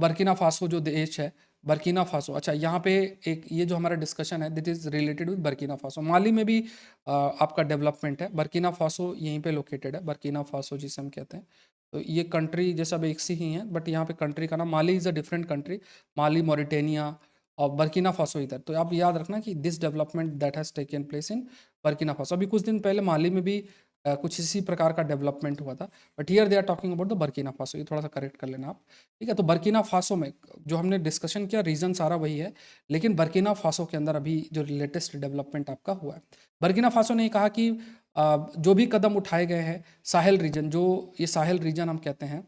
बर्किना फासो जो देश है, बर्किना फासो, अच्छा यहाँ पे एक ये जो हमारा डिस्कशन है that is related with Burkina Faso. Mali में भी आपका डेवलपमेंट है, बर्किना फासो यहीं पे लोकेटेड है, बर्किना फासो जिसे हम कहते हैं। तो ये कंट्री जैसा अब एक सी ही है, बट यहाँ पे कंट्री का नाम, Mali is a different country, Mali Mauritania और बर्किना फासो इधर। तो आप याद रखना कि this development that has taken place in Burkina Faso. अभी कुछ दिन पहले माली में भी कुछ इसी प्रकार का डेवलपमेंट हुआ था। But here they are talking about the Burkina Faso, ये थोड़ा सा करेक्ट कर लेना आप। ठीक है, तो बर्किना फासो में जो हमने डिस्कशन किया रीजन सारा वही है, लेकिन बर्किना फासो के अंदर अभी जो लेटेस्ट डेवलपमेंट आपका हुआ है, बर्किना फासो ने कहा कि जो भी कदम उठाए गए हैं साहेल रीजन, जो ये साहेल रीजन हम कहते हैं,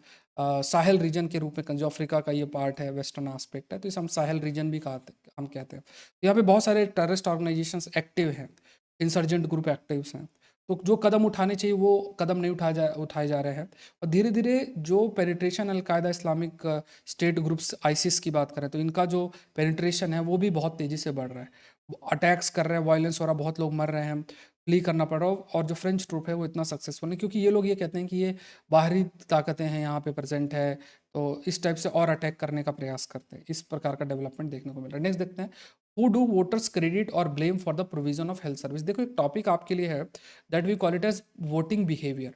साहेल रीजन के रूप में, जो अफ्रीका का ये पार्ट है, वेस्टर्न एस्पेक्ट है, तो इसे हम साहेल रीजन भी हम कहते हैं। तो यहाँ पे बहुत सारे टेररिस्ट ऑर्गेनाइजेशंस एक्टिव हैं, इंसर्जेंट ग्रुप एक्टिव्स हैं। तो जो कदम उठाने चाहिए वो कदम नहीं उठाए जा रहे हैं। और धीरे धीरे जो penetration al Qaeda, Islamic state groups, ISIS की बात करें तो इनका जो पेनिट्रेशन है वो भी बहुत तेज़ी से बढ़ रहा है। अटैक्स कर रहे हैं, वायलेंस हो रहा है, बहुत लोग मर रहे हैं, फ्ली करना पड़ रहा है। और जो फ्रेंच ट्रूप है वो इतना सक्सेसफुल नहीं, क्योंकि ये लोग ये कहते हैं कि ये बाहरी ताकतें हैं यहाँ पे प्रेजेंट है, तो इस टाइप से और अटैक करने का प्रयास करते हैं। इस प्रकार का डेवलपमेंट देखने को मिल रहा है। नेक्स्ट देखते हैं, हु डू वोटर्स क्रेडिट और blame for the provision of health service. देखो एक टॉपिक आपके लिए है, that we call it as voting behaviour.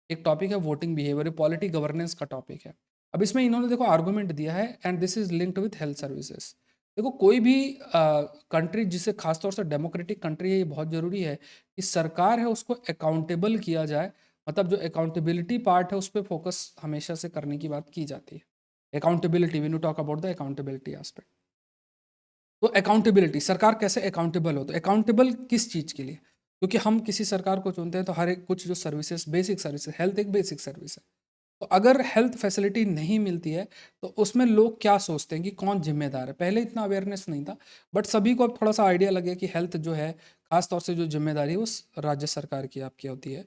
एक टॉपिक है वोटिंग बिहेवियर, पॉलिटी गवर्नेंस का टॉपिक है। अब इसमें इन्होंने देखो आर्गुमेंट दिया है, and this is linked with health services. देखो कोई भी कंट्री, जिसे खासतौर से डेमोक्रेटिक कंट्री है, ये बहुत जरूरी है कि सरकार है उसको अकाउंटेबल किया जाए। मतलब जो अकाउंटेबिलिटी पार्ट है उस पर फोकस हमेशा से करने की बात की जाती है। Accountability, when you talk about the accountability aspect, तो अकाउंटेबिलिटी, सरकार कैसे अकाउंटेबल हो, तो अकाउंटेबल किस चीज़ के लिए? क्योंकि हम किसी सरकार को चुनते हैं तो हर एक कुछ जो सर्विसेज, बेसिक सर्विसेज, हेल्थ एक बेसिक सर्विस है। तो अगर हेल्थ फैसिलिटी नहीं मिलती है तो उसमें लोग क्या सोचते हैं कि कौन जिम्मेदार है। पहले इतना अवेयरनेस नहीं था, बट सभी को अब थोड़ा सा आइडिया लगे कि हेल्थ जो है, खास तौर से जो जिम्मेदारी है उस राज्य सरकार की आपकी होती है।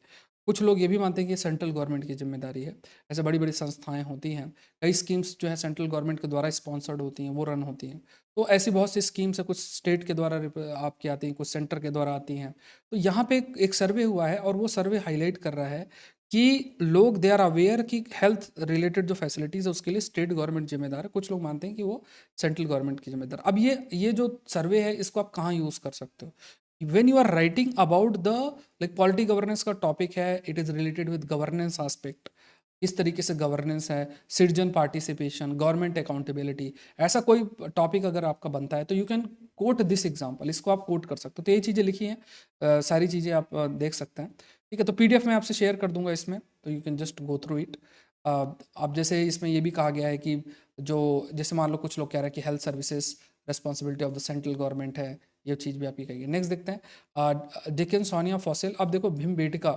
कुछ लोग ये भी मानते हैं कि सेंट्रल गवर्नमेंट की जिम्मेदारी है। ऐसे बड़ी बड़ी संस्थाएं होती हैं, कई स्कीम्स जो है सेंट्रल गवर्नमेंट के द्वारा स्पॉन्सर्ड होती हैं, वो रन होती हैं। तो ऐसी बहुत सी स्कीम्स है, कुछ स्टेट के द्वारा आपकी आती हैं, कुछ सेंटर के द्वारा आती हैं। तो यहाँ पे एक सर्वे हुआ है, और वो सर्वे हाईलाइट कर रहा है कि लोग दे आर अवेयर कि हेल्थ रिलेटेड जो फैसिलिटीज है उसके लिए स्टेट गवर्नमेंट जिम्मेदार है, कुछ लोग मानते हैं कि वो सेंट्रल गवर्नमेंट की जिम्मेदार। अब ये जो सर्वे है इसको आप कहाँ यूज कर सकते हो? When you are writing about the, like polity governance का टॉपिक है, it is related with governance aspect, किस तरीके से गवर्नेंस है, सिटीजन पार्टिसिपेशन, गवर्नमेंट अकाउंटेबिलिटी, ऐसा कोई टॉपिक अगर आपका बनता है तो you can coat this example, इसको आप कोट कर सकते हो। तो ये चीज़ें लिखी हैं, सारी चीज़ें आप देख सकते हैं। ठीक है, तो पीडीएफ में आपसे शेयर कर दूंगा इसमें, तो you can just go through it. अब जैसे इसमें ये भी कहा गया है कि जो, जैसे मान लो कुछ लोग कह रहे हैं कि health services responsibility of the central government है, ये चीज़ भी आपकी कही है। नेक्स्ट देखते हैं, डिकन सोनिया फॉसिल। अब देखो भीम बेटिका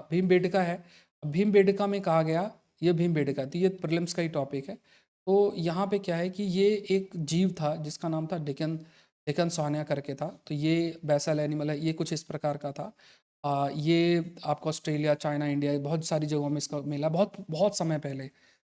है। भीम बेटिका में कहा गया, ये भीम बेटिका थी, ये प्रीलिम्स का ही टॉपिक है। तो यहाँ पे क्या है कि ये एक जीव था जिसका नाम था डिकन, डिकन सोनिया करके था। तो ये बैसल एनिमल है, ये कुछ इस प्रकार का था। ये आपको ऑस्ट्रेलिया, चाइना, इंडिया, बहुत सारी जगहों में इसका मिला, बहुत बहुत समय पहले,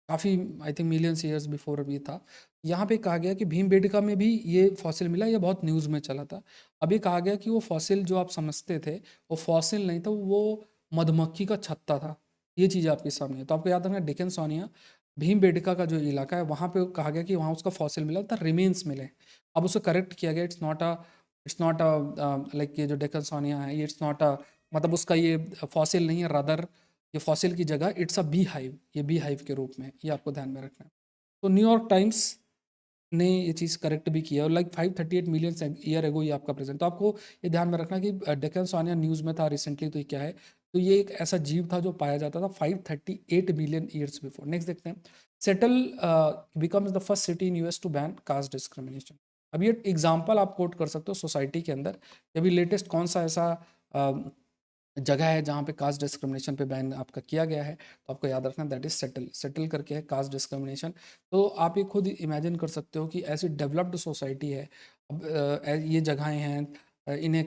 काफ़ी, I think millions years before भी था। यहाँ पे कहा गया कि भीमबेटका में भी ये फॉसिल मिला, ये बहुत न्यूज़ में चला था। अभी कहा गया कि वो फॉसिल जो आप समझते थे वो फॉसिल नहीं था, वो मधुमक्खी का छत्ता था। ये चीज़ आपके सामने है। तो आपको याद रखना, डिकन सोनिया भीमबेटका का जो इलाका है वहाँ पे कहा गया कि वहाँ उसका फॉसिल मिला था, रिमेन्स मिले। अब उसे करेक्ट किया गया, इट्स नॉट अ लाइक, ये जो डेक्कन सोनिया है, ये इट्स नॉट अ, मतलब उसका ये फॉसिल नहीं है, रादर ये फॉसिल की जगह इट्स अ बी हाइव, ये बी हाइव के रूप में है, ये आपको ध्यान में रखना है। तो न्यूयॉर्क टाइम्स ने ये चीज़ करेक्ट भी किया, और लाइक 538 मिलियन ईयर एगो ये आपका प्रेजेंट। तो आपको ये ध्यान में रखना कि डेक्कन सोनिया न्यूज़ में था रिसेंटली, तो ये क्या है, तो ये एक ऐसा जीव था जो पाया जाता था 538 मिलियन ईयर्स बिफोर। नेक्स्ट देखते हैं, Seattle becomes the first city in US to ban caste discrimination. अब ये एग्जाम्पल आप कोट कर सकते हो सोसाइटी के अंदर, अभी लेटेस्ट कौन सा ऐसा जगह है जहाँ पे कास्ट डिस्क्रिमिनेशन पे बैन आपका किया गया है। तो आपको याद रखना, दैट इज सेटल, सेटल करके है कास्ट डिस्क्रिमिनेशन। तो आप ये खुद इमेजिन कर सकते हो कि ऐसी डेवलप्ड सोसाइटी है, अब ये जगहें हैं, इन्हें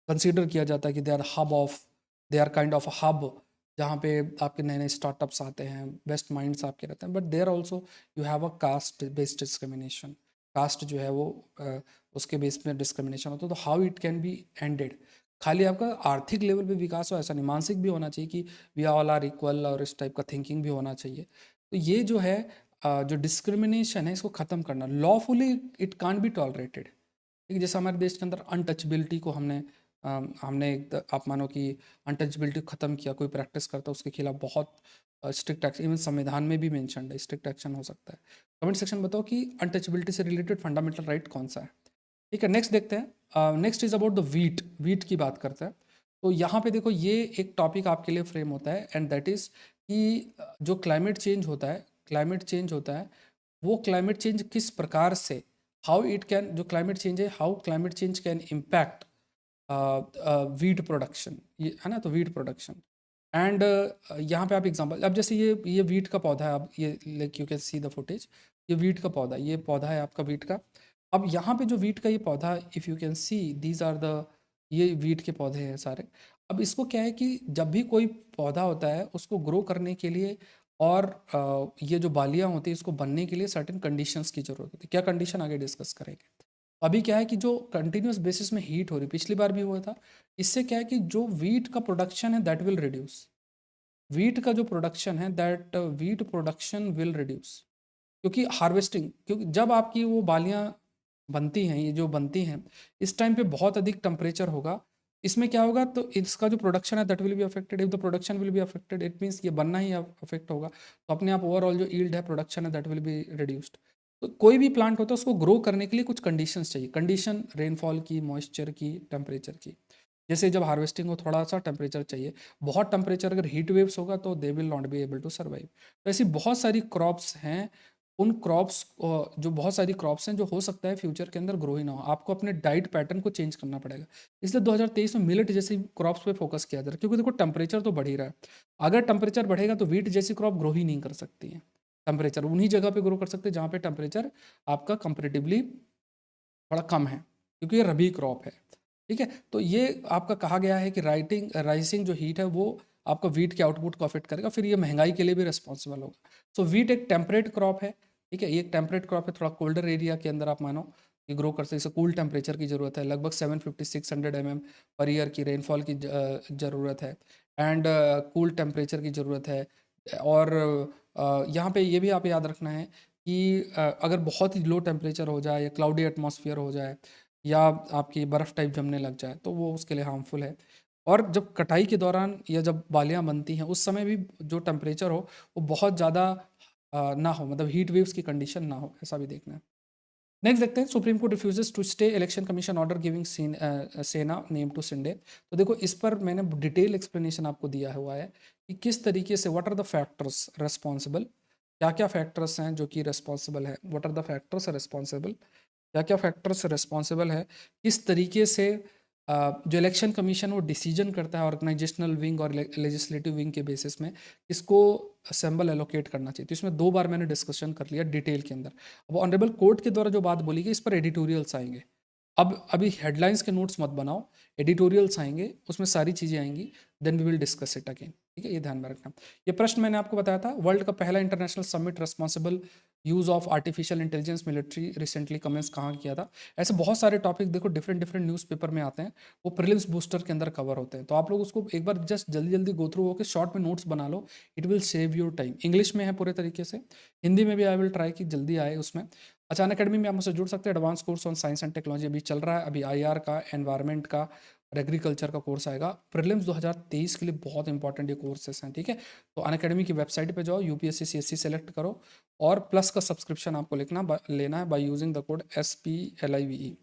कंसीडर किया जाता है कि they are hub of, they are kind of hub, जहाँ पे आपके नए नए स्टार्टअप्स आते हैं, बेस्ट माइंड्स आपके रहते हैं। But there also you have a caste based discrimination, caste जो है वो उसके बेस में डिस्क्रिमिनेशन होता है। तो how it can be ended? खाली आपका आर्थिक लेवल पे विकास हो ऐसा नहीं, मानसिक भी होना चाहिए कि वी ऑल आर इक्वल, और इस टाइप का थिंकिंग भी होना चाहिए। तो ये जो है जो डिस्क्रिमिनेशन है इसको ख़त्म करना lawfully, it can't be tolerated. ठीक है, जैसे हमारे देश के अंदर अनटचबिलिटी को हमने आप मानो कि अनटचबिलिटी ख़त्म किया, कोई प्रैक्टिस करता है उसके खिलाफ बहुत स्ट्रिक्ट एक्शन, इवन संविधान में भी मेंशन है स्ट्रिक्ट एक्शन हो सकता है। कमेंट सेक्शन बताओ कि अनटचबिलिटी से रिलेटेड फंडामेंटल राइट कौन सा है। ठीक है, नेक्स्ट देखते हैं, next is about the wheat, wheat की बात करते हैं। तो यहाँ पे देखो ये एक टॉपिक आपके लिए फ्रेम होता है, एंड दैट इज़ कि जो क्लाइमेट चेंज होता है, वो क्लाइमेट चेंज किस प्रकार से, हाउ इट कैन, जो क्लाइमेट चेंज है, how climate change can impact wheat production, ये है ना, तो वीट प्रोडक्शन। एंड यहाँ पे आप एग्जांपल, अब जैसे ये वीट का पौधा है, अब ये like you can see the footage, ये वीट का पौधा, ये पौधा है आपका वीट का। अब यहाँ पे जो वीट का ये पौधा, if you can see these are the, ये वीट के पौधे हैं सारे। अब इसको क्या है कि जब भी कोई पौधा होता है उसको ग्रो करने के लिए, और ये जो बालियाँ होती है इसको बनने के लिए सर्टेन कंडीशंस की ज़रूरत होती है। क्या कंडीशन, आगे डिस्कस करेंगे। अभी क्या है कि जो कंटिन्यूस बेसिस में हीट हो रही, पिछली बार भी हुआ था, इससे क्या है कि जो वीट का प्रोडक्शन है दैट विल रिड्यूस, वीट का जो प्रोडक्शन है that wheat production will reduce, क्योंकि हार्वेस्टिंग, क्योंकि जब आपकी वो बालियाँ बनती हैं, ये जो बनती हैं, इस टाइम पे बहुत अधिक टेम्परेचर होगा, इसमें क्या होगा, तो इसका जो प्रोडक्शन है that will be affected, if the production will be affected it means ये बनना ही अफेक्ट होगा, तो अपने आप ओवरऑल जो ईल्ड है, प्रोडक्शन है, दैट विल बी रिड्यूस्ड। तो कोई भी प्लांट होता है उसको ग्रो करने के लिए कुछ कंडीशंस चाहिए, कंडीशन रेनफॉल की, मॉइस्चर की, टेम्परेचर की। जैसे जब हार्वेस्टिंग हो थोड़ा सा टेम्परेचर चाहिए, बहुत टेम्परेचर अगर हीट वेव्स होगा तो they will not be able to survive. तो ऐसी बहुत सारी क्रॉप्स हैं, उन क्रॉप्स, जो बहुत सारी क्रॉप्स हैं जो हो सकता है फ्यूचर के अंदर ग्रो ही ना हो, आपको अपने डाइट पैटर्न को चेंज करना पड़ेगा। इसलिए 2023 में मिलेट जैसी क्रॉप्स पे फोकस किया जा रहा है, क्योंकि देखो टेम्परेचर तो बढ़ ही रहा है। अगर टेम्परेचर बढ़ेगा तो वीट जैसी क्रॉप ग्रो ही नहीं कर सकती है। टेम्परेचर उन्हीं जगह पे ग्रो कर सकते हैं जहाँ पे टेम्परेचर आपका कंपेरेटिवली थोड़ा कम है, क्योंकि ये रबी क्रॉप है। ठीक है, तो ये आपका कहा गया है कि राइसिंग जो हीट है वो आपका वीट के आउटपुट को अफेक्ट करेगा, फिर ये महंगाई के लिए भी रिस्पॉन्सिबल होगा। सो वीट एक टेम्परेट क्रॉप है। ठीक है, ये एक टेम्परेट क्रॉप है, थोड़ा कोल्डर एरिया के अंदर आप मानो कि ग्रो कर सकते, इसे कूल टेम्परेचर की ज़रूरत है, लगभग 750-600 mm पर ईयर की रेनफॉल की ज़रूरत है, एंड कूल टेम्परेचर की ज़रूरत है। और यहाँ पे ये भी आप याद रखना है कि अगर बहुत ही लो टेम्परेचर हो जाए या क्लाउडी एटमॉस्फेयर हो जाए या आपकी बर्फ़ टाइप जमने लग जाए तो वो उसके लिए हार्मफुल है। और जब कटाई के दौरान या जब बालियाँ बनती हैं उस समय भी जो टेम्परेचर हो वो बहुत ज़्यादा ना हो, मतलब हीट वेव्स की कंडीशन ना हो, ऐसा भी देखना है। नेक्स्ट देखते हैं, Supreme Court refuses to stay Election Commission order giving Sena name to Shinde. तो देखो इस पर मैंने डिटेल एक्सप्लेनेशन आपको दिया हुआ है कि किस तरीके से, what are the factors responsible, क्या क्या फैक्टर्स हैं जो कि रेस्पॉन्सिबल है, what are the factors responsible, क्या क्या फैक्टर्स रिस्पॉन्सिबल है, किस तरीके से जो इलेक्शन कमीशन वो डिसीजन करता है ऑर्गेनाइजेशनल विंग और लेजिस्लेटिव विंग के बेसिस में किसको असेंबल एलोकेट करना चाहिए। तो इसमें 2 बार मैंने डिस्कशन कर लिया डिटेल के अंदर। अब ऑनरेबल कोर्ट के द्वारा जो बात बोली गई इस पर एडिटोरियल्स आएंगे। अब अभी हेडलाइंस के नोट्स मत बनाओ, एडिटोरियल्स आएंगे, उसमें सारी चीज़ें आएंगी, then we will discuss it again. ठीक है, ये ध्यान में रखना। ये प्रश्न मैंने आपको बताया था, वर्ल्ड का पहला international summit responsible use of artificial intelligence military recently commence कहाँ किया था। ऐसे बहुत सारे टॉपिक देखो डिफरेंट डिफरेंट न्यूज़पेपर में आते हैं, वो प्रीलिम्स बूस्टर के अंदर कवर होते हैं, तो आप लोग उसको एक बार जस्ट जल्दी जल्दी गो थ्रू होकर शॉर्ट में नोट्स बना लो, it will save your time. English में है पूरे तरीके से, हिंदी में भी आई विल ट्राई कि जल्दी आए उसमें। अचानक अकेडमी में आप मुझसे जुड़ सकते हैं, advance course on science and technology अभी चल रहा है, अभी आईआर का, एनवायरनमेंट का और एग्रीकल्चर का कोर्स आएगा। प्रीलिम्स 2023 के लिए बहुत इंपॉर्टेंट ये कोर्सेस हैं। ठीक है, तो अनअकैडमी की वेबसाइट पे जाओ, यूपीएससी सीएससी सेलेक्ट करो, और प्लस का सब्सक्रिप्शन आपको लेना है by using the code SPLIVE।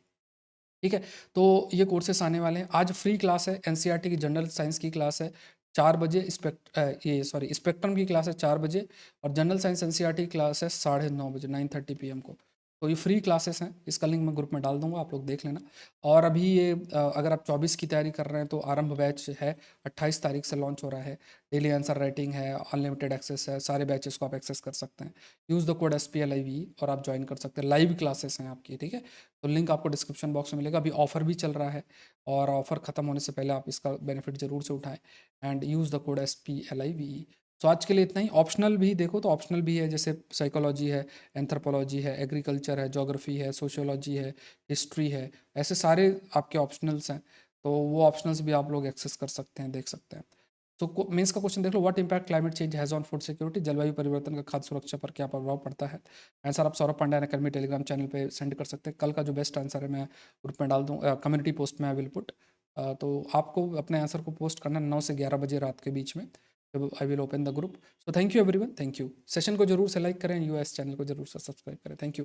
ठीक है, तो ये कोर्सेस आने वाले हैं। आज फ्री क्लास है, एनसीईआरटी की जनरल साइंस की क्लास है 4 बजे, स्पेक्ट्रम की क्लास है 4 बजे, और जनरल साइंस एनसीईआरटी की क्लास है 9:30 बजे, 9:30 PM को। तो ये फ्री क्लासेस हैं, इसका लिंक मैं ग्रुप में डाल दूंगा, आप लोग देख लेना। और अभी ये अगर आप 24 की तैयारी कर रहे हैं तो आरंभ बैच है, 28 तारीख से लॉन्च हो रहा है। डेली आंसर राइटिंग है, अनलिमिटेड एक्सेस है, सारे बैचेस को आप एक्सेस कर सकते हैं। यूज़ द कोड SPLIVE और आप ज्वाइन कर सकते हैं, लाइव क्लासेस हैं आपकी। ठीक है, तो लिंक आपको डिस्क्रिप्शन बॉक्स में मिलेगा। अभी ऑफर भी चल रहा है, और ऑफर खत्म होने से पहले आप इसका बेनिफिट जरूर से उठाएं, and use the code SPLIVE। तो आज के लिए इतना ही। ऑप्शनल भी देखो तो ऑप्शनल भी है, जैसे साइकोलॉजी है, एंथ्रोपोलॉजी है, एग्रीकल्चर है, ज्योग्राफी है, सोशियोलॉजी है, हिस्ट्री है, ऐसे सारे आपके ऑप्शनल्स हैं। तो वो ऑप्शनल्स भी आप लोग एक्सेस कर सकते हैं, देख सकते हैं। तो मेंस का क्वेश्चन देख लो, what impact climate change has on food security, जलवायु परिवर्तन का खाद्य सुरक्षा पर क्या प्रभाव पड़ता है। आंसर आप Saurabh Pandya academy Telegram channel पे सेंड कर सकते हैं। कल का जो बेस्ट आंसर है मैं ग्रुप में डाल दूँ, कम्युनिटी पोस्ट में आई विल पुट। तो आपको अपने आंसर को पोस्ट करना 9 से 11 बजे रात के बीच में, I will open the group. So thank you everyone, thank you. Session को जरूर से लाइक करें, यूएस चैनल को जरूर से सब्सक्राइब करें। Thank you.